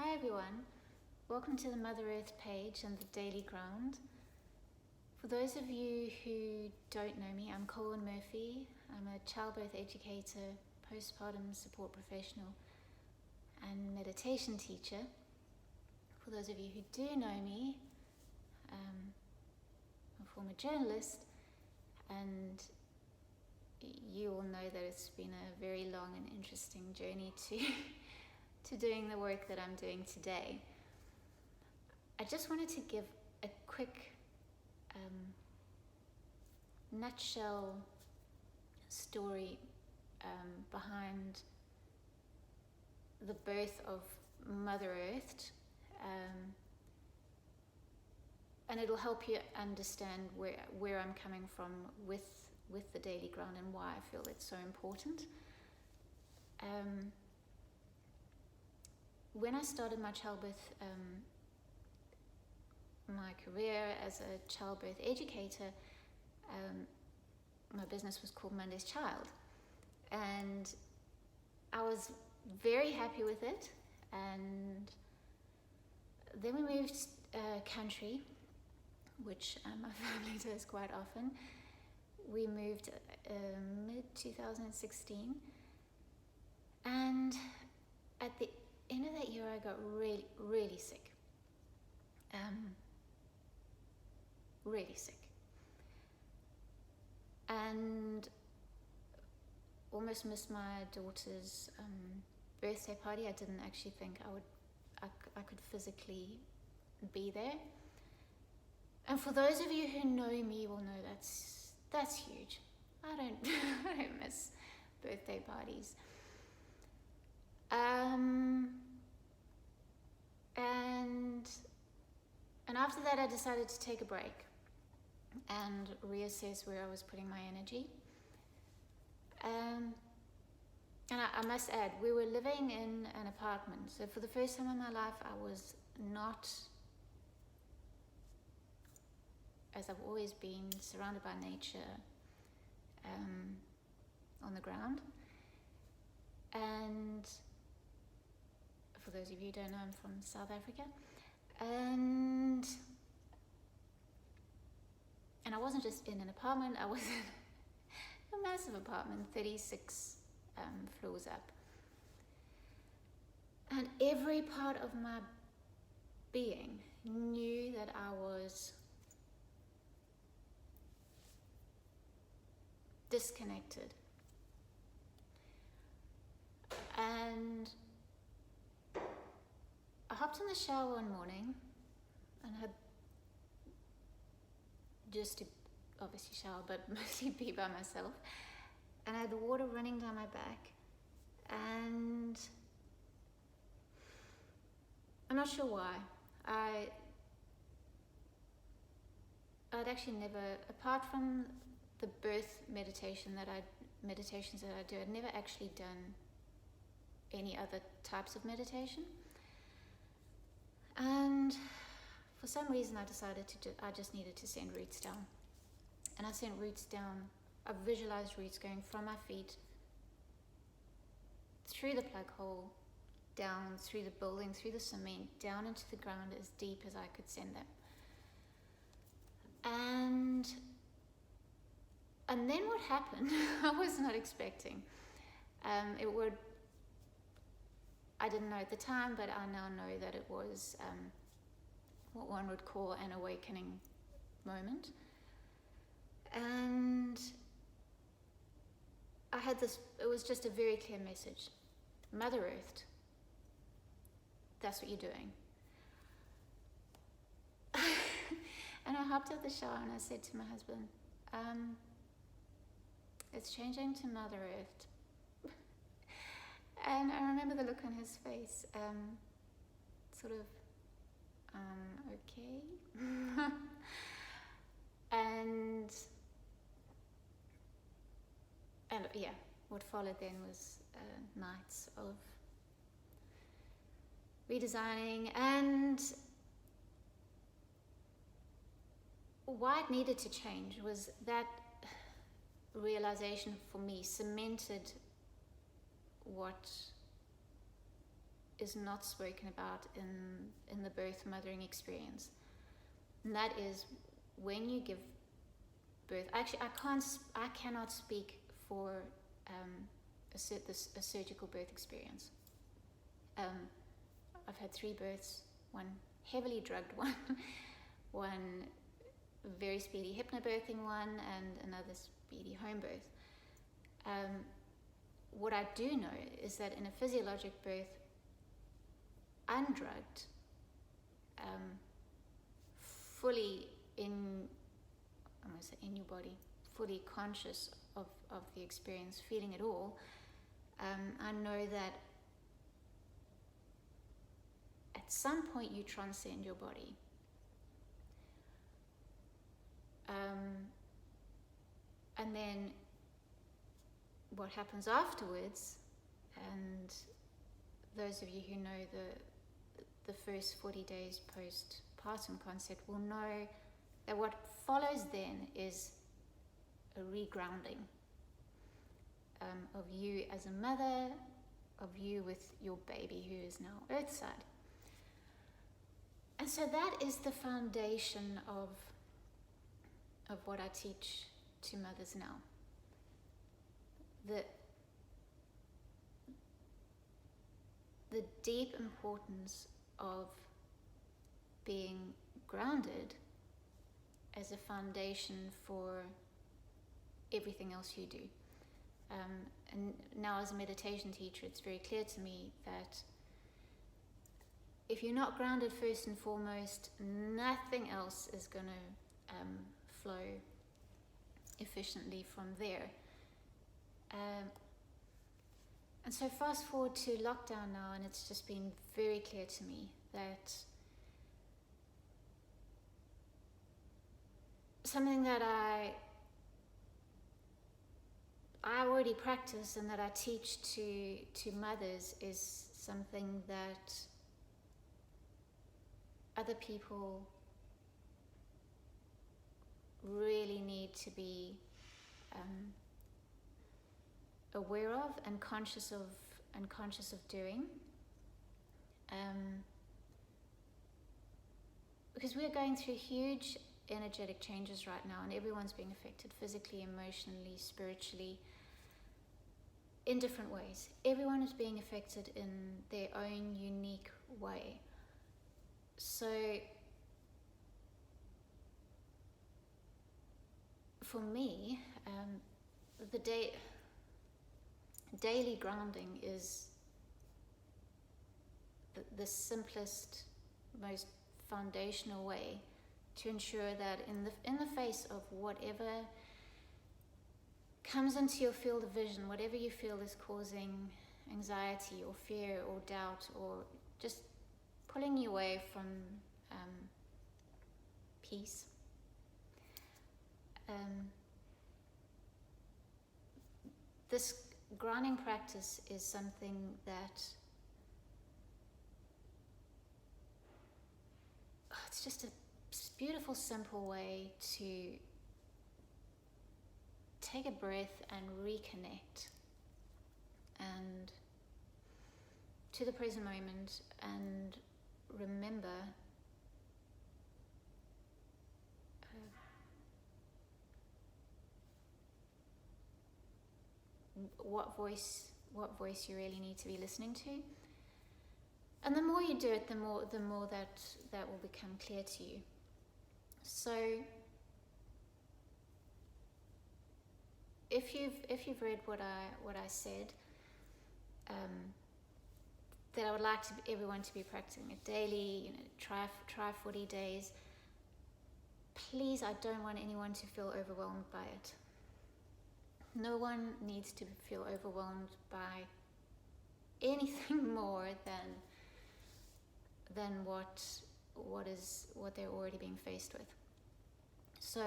Hi everyone, welcome to the Mother Earth page and the Daily Ground. For those of you who don't know me, I'm Colin Murphy. I'm a childbirth educator, postpartum support professional and meditation teacher. For those of you who do know me, I'm a former journalist, and you all know that it's been a very long and interesting journey to doing the work that I'm doing today. I just wanted to give a quick nutshell story behind the birth of Mother Earth, and it'll help you understand where I'm coming from with the Daily Ground and why I feel it's so important. When I started my childbirth, my career as a childbirth educator, my business was called Monday's Child, and I was very happy with it. And then we moved country, which my family does quite often. We moved mid-2016, and at the end of that year I got really sick. Really sick. And almost missed my daughter's birthday party. I didn't actually think I could physically be there. And for those of you who know me will know that's huge. I don't miss birthday parties. And after that I decided to take a break and reassess where I was putting my energy. And I must add, we were living in an apartment. So for the first time in my life, I was not, as I've always been, surrounded by nature, on the ground. And for those of you who don't know, I'm from South Africa. And I wasn't just in an apartment, I was in a massive apartment, 36 floors up. And every part of my being knew that I was disconnected. And I hopped in the shower one morning and had just to obviously shower, but mostly be by myself. And I had the water running down my back. And I'm not sure why. I'd actually never, apart from the birth meditations that I do, I'd never actually done any other types of meditation. And for some reason I decided I just needed to send roots down. And I sent roots down. I visualized roots going from my feet, through the plug hole, down through the building, through the cement, down into the ground as deep as I could send them. And then what happened, I was not expecting. I didn't know at the time, but I now know that it was what one would call an awakening moment. And I had this, it was just a very clear message. Mother Earth, that's what you're doing. And I hopped out the shower and I said to my husband, it's changing to Mother Earth. And I remember the look on his face, sort of, okay. And yeah, what followed then was nights of redesigning, and why it needed to change was that realization for me cemented what is not spoken about in the birth mothering experience. And that is when you give birth. Actually, I cannot speak for a surgical birth experience. I've had 3 births, one heavily drugged one, one very speedy hypnobirthing one, and another speedy home birth. What I do know is that in a physiologic birth, undrugged, fully in your body, fully conscious of the experience, feeling it all, I know that at some point you transcend your body. And then what happens afterwards, and those of you who know the first 40 days postpartum concept will know that what follows then is a regrounding of you as a mother, of you with your baby who is now earthside. And so that is the foundation of what I teach to mothers now. The deep importance of being grounded as a foundation for everything else you do. And now as a meditation teacher, it's very clear to me that if you're not grounded first and foremost, nothing else is going to flow efficiently from there. And so fast forward to lockdown now, and it's just been very clear to me that something that I already practice and that I teach to mothers is something that other people really need to be aware of and conscious of doing, because we're going through huge energetic changes right now, and everyone's being affected physically, emotionally, spiritually, in different ways. Everyone is being affected in their own unique way. So for me, the daily grounding is the simplest, most foundational way to ensure that in the face of whatever comes into your field of vision, whatever you feel is causing anxiety or fear or doubt or just pulling you away from peace, this grounding practice is something that it's just a beautiful, simple way to take a breath and reconnect and to the present moment and remember what voice you really need to be listening to. And the more you do it, the more that will become clear to you. So if you've read what I said, that I would like everyone to be practicing it daily, try 40 days. Please, I don't want anyone to feel overwhelmed by it. No one needs to feel overwhelmed by anything more than what they're already being faced with. So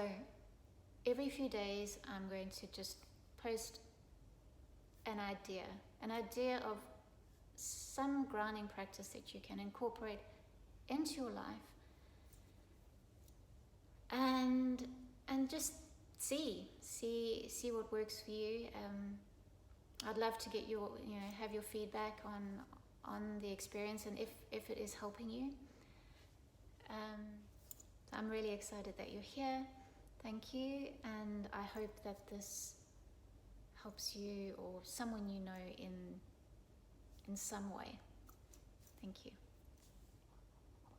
every few days I'm going to just post an idea of some grounding practice that you can incorporate into your life and just see what works for you. I'd love to get have your feedback on the experience and if it is helping you. I'm really excited that you're here. Thank you, and I hope that this helps you or someone you know in some way. Thank you.